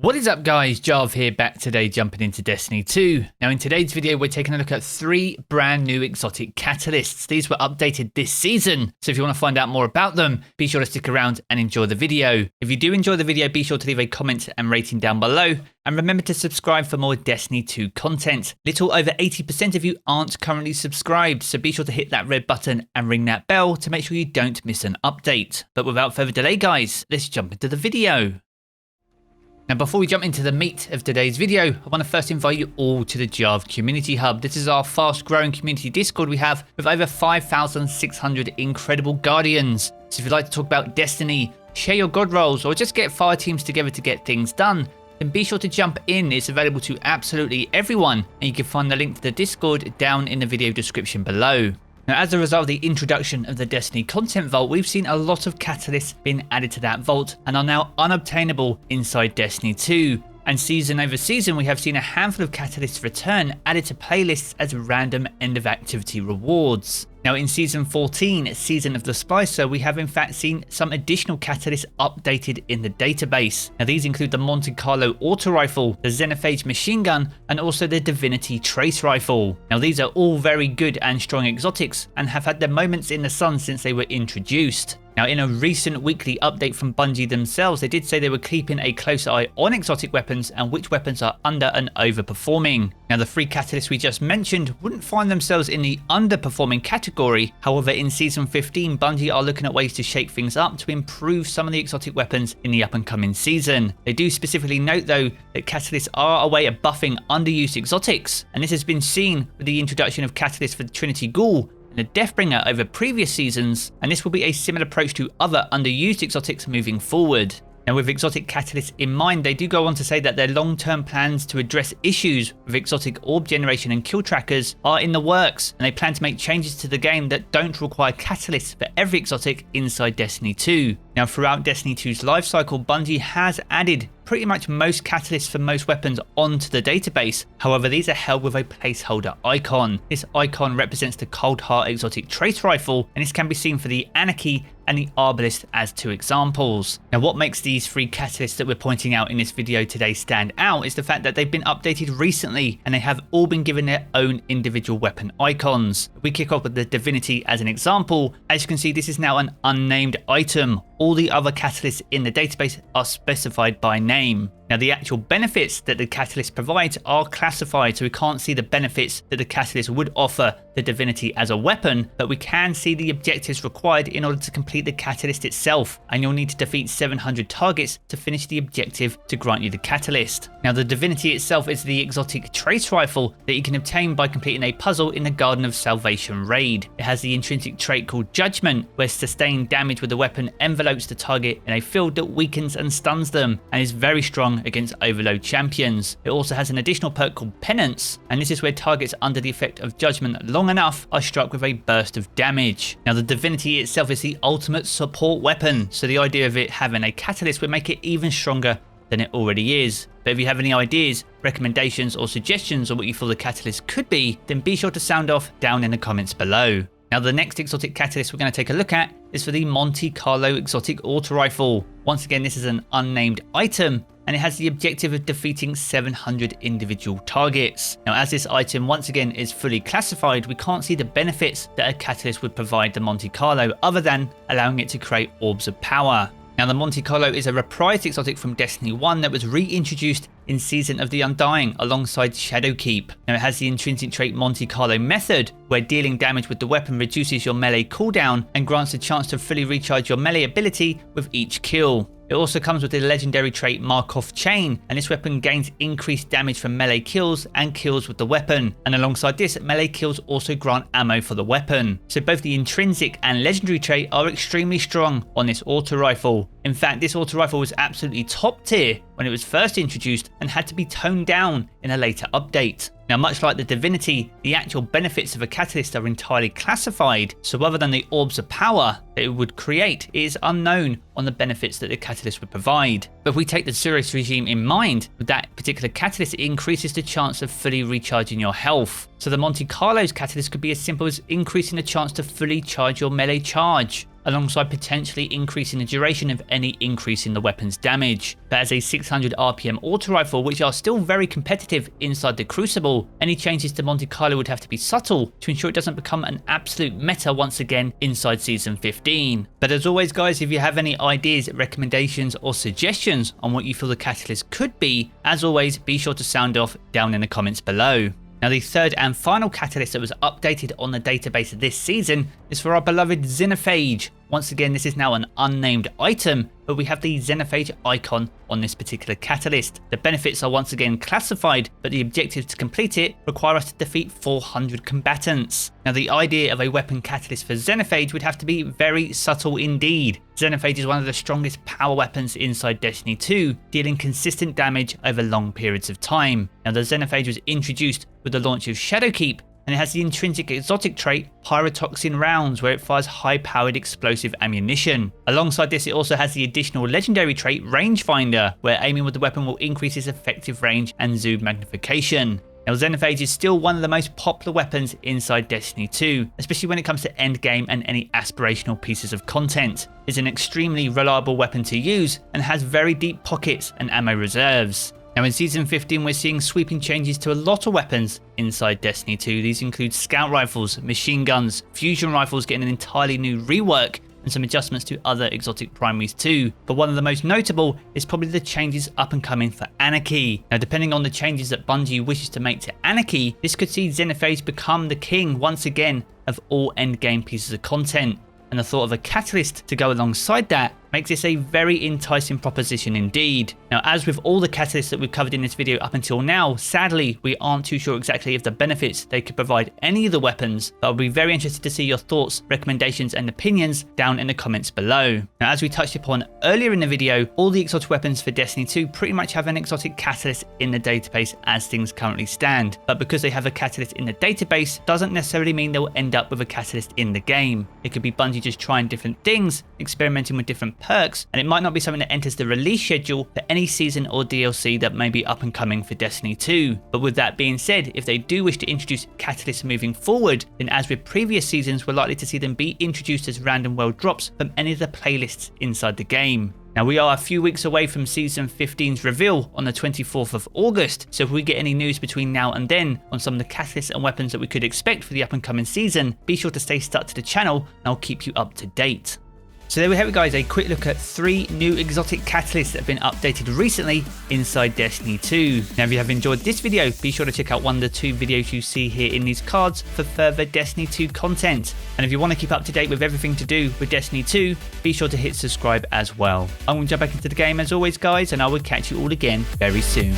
What is up guys, Jarv here, back today jumping into Destiny 2. Now in today's video we're taking a look at 3 brand new exotic catalysts. These were updated this season, so if you want to find out more about them, be sure to stick around and enjoy the video. If you do enjoy the video, be sure to leave a comment and rating down below, and remember to subscribe for more Destiny 2 content. Little over 80% of you aren't currently subscribed, so be sure to hit that red button and ring that bell to make sure you don't miss an update. But without further delay guys, let's jump into the video. Now before we jump into the meat of today's video, I want to first invite you all to the Jarv Community Hub. This is our fast growing community Discord we have with over 5,600 incredible Guardians. So if you'd like to talk about Destiny, share your god rolls, or just get fire teams together to get things done, then be sure to jump in. It's available to absolutely everyone, and you can find the link to the Discord down in the video description below. Now, as a result of the introduction of the Destiny Content Vault, we've seen a lot of catalysts being added to that vault and are now unobtainable inside Destiny 2. And season over season, we have seen a handful of catalysts return, added to playlists as random end of activity rewards. Now in Season 14, Season of the Splicer, we have in fact seen some additional catalysts updated in the database. Now these include the Monte Carlo Auto Rifle, the Xenophage Machine Gun, and also the Divinity Trace Rifle. Now these are all very good and strong exotics and have had their moments in the sun since they were introduced. Now in a recent weekly update from Bungie themselves, they did say they were keeping a close eye on exotic weapons and which weapons are under and overperforming. Now the 3 catalysts we just mentioned wouldn't find themselves in the underperforming category. However, in Season 15, Bungie are looking at ways to shake things up to improve some of the exotic weapons in the up and coming season. They do specifically note though that catalysts are a way of buffing underused exotics, and this has been seen with the introduction of catalysts for the Trinity Ghoul and the Deathbringer over previous seasons, and this will be a similar approach to other underused exotics moving forward. Now with exotic catalysts in mind, they do go on to say that their long-term plans to address issues with exotic orb generation and kill trackers are in the works, and they plan to make changes to the game that don't require catalysts for every exotic inside Destiny 2. Now throughout Destiny 2's lifecycle, Bungie has added pretty much most catalysts for most weapons onto the database. However, these are held with a placeholder icon. This icon represents the Cold Heart Exotic Trace Rifle, and this can be seen for the Anarchy and the Arbalist as 2 examples. Now what makes these 3 catalysts that we're pointing out in this video today stand out is the fact that they've been updated recently and they have all been given their own individual weapon icons. If we kick off with the Divinity as an example, as you can see this is now an unnamed item. All the other catalysts in the database are specified by name. Now the actual benefits that the catalyst provides are classified, so we can't see the benefits that the catalyst would offer the Divinity as a weapon, but we can see the objectives required in order to complete the catalyst itself, and you'll need to defeat 700 targets to finish the objective to grant you the catalyst. Now the Divinity itself is the exotic trace rifle that you can obtain by completing a puzzle in the Garden of Salvation raid. It has the intrinsic trait called Judgment, where sustained damage with the weapon envelopes the target in a field that weakens and stuns them, and is very strong against overload champions. It also has an additional perk called Penance, and this is where targets under the effect of Judgment long enough are struck with a burst of damage. Now the Divinity itself is the ultimate support weapon, so the idea of it having a catalyst would make it even stronger than it already is. But if you have any ideas, recommendations or suggestions on what you feel the catalyst could be, then be sure to sound off down in the comments below. Now the next exotic catalyst we're going to take a look at is for the Monte Carlo Exotic Auto Rifle. Once again, this is an unnamed item, and it has the objective of defeating 700 individual targets. Now as this item once again is fully classified, we can't see the benefits that a catalyst would provide the Monte Carlo other than allowing it to create orbs of power. Now the Monte Carlo is a reprised exotic from Destiny 1 that was reintroduced in Season of the Undying alongside Shadowkeep. Now it has the intrinsic trait Monte Carlo Method, where dealing damage with the weapon reduces your melee cooldown and grants a chance to fully recharge your melee ability with each kill. It also comes with the legendary trait Markov Chain, and this weapon gains increased damage from melee kills and kills with the weapon, and alongside this, melee kills also grant ammo for the weapon. So both the intrinsic and legendary trait are extremely strong on this auto rifle. In fact, this auto rifle was absolutely top tier when it was first introduced and had to be toned down in a later update. Now, much like the Divinity, the actual benefits of a catalyst are entirely classified, so other than the orbs of power that it would create, it is unknown on the benefits that the catalyst would provide. But if we take the Xurios regime in mind, with that particular catalyst, it increases the chance of fully recharging your health. So the Monte Carlo's catalyst could be as simple as increasing the chance to fully charge your melee charge. alongside potentially increasing the duration of any increase in the weapon's damage. But as a 600 RPM auto rifle, which are still very competitive inside the Crucible, any changes to Monte Carlo would have to be subtle to ensure it doesn't become an absolute meta once again inside Season 15. But as always guys, if you have any ideas, recommendations or suggestions on what you feel the catalyst could be, as always be sure to sound off down in the comments below. Now the third and final catalyst that was updated on the database this season is for our beloved Xenophage. Once again, this is now an unnamed item, but we have the Xenophage icon on this particular catalyst. The benefits are once again classified, but the objectives to complete it require us to defeat 400 combatants. Now the idea of a weapon catalyst for Xenophage would have to be very subtle indeed. Xenophage is one of the strongest power weapons inside Destiny 2, dealing consistent damage over long periods of time. Now the Xenophage was introduced with the launch of Shadowkeep, and it has the intrinsic exotic trait Pyrotoxin Rounds, where it fires high-powered explosive ammunition. Alongside this, it also has the additional legendary trait Rangefinder, where aiming with the weapon will increase its effective range and zoom magnification. Now Xenophage is still one of the most popular weapons inside Destiny 2, especially when it comes to endgame and any aspirational pieces of content. It's an extremely reliable weapon to use and has very deep pockets and ammo reserves. Now in Season 15 we're seeing sweeping changes to a lot of weapons inside Destiny 2. These include scout rifles, machine guns, fusion rifles getting an entirely new rework, and some adjustments to other exotic primaries too. But one of the most notable is probably the changes up and coming for Anarchy. Now depending on the changes that Bungie wishes to make to Anarchy, this could see Xenophage become the king once again of all endgame pieces of content. And the thought of a catalyst to go alongside that makes this a very enticing proposition indeed. Now as with all the catalysts that we've covered in this video up until now, sadly we aren't too sure exactly of the benefits they could provide any of the weapons, but I'll be very interested to see your thoughts, recommendations and opinions down in the comments below. Now as we touched upon earlier in the video, all the exotic weapons for Destiny 2 pretty much have an exotic catalyst in the database as things currently stand, but because they have a catalyst in the database doesn't necessarily mean they'll end up with a catalyst in the game. It could be Bungie just trying different things, experimenting with different perks, and it might not be something that enters the release schedule for any season or DLC that may be up and coming for Destiny 2. But with that being said, if they do wish to introduce catalysts moving forward, then as with previous seasons we're likely to see them be introduced as random world drops from any of the playlists inside the game. Now we are a few weeks away from Season 15's reveal on the 24th of August, so if we get any news between now and then on some of the catalysts and weapons that we could expect for the up and coming season, be sure to stay stuck to the channel and I'll keep you up to date. So there we have it guys, a quick look at 3 new exotic catalysts that have been updated recently inside Destiny 2. Now if you have enjoyed this video, be sure to check out one of the 2 videos you see here in these cards for further Destiny 2 content. And if you want to keep up to date with everything to do with Destiny 2, be sure to hit subscribe as well. I'm going to jump back into the game as always guys, and I will catch you all again very soon.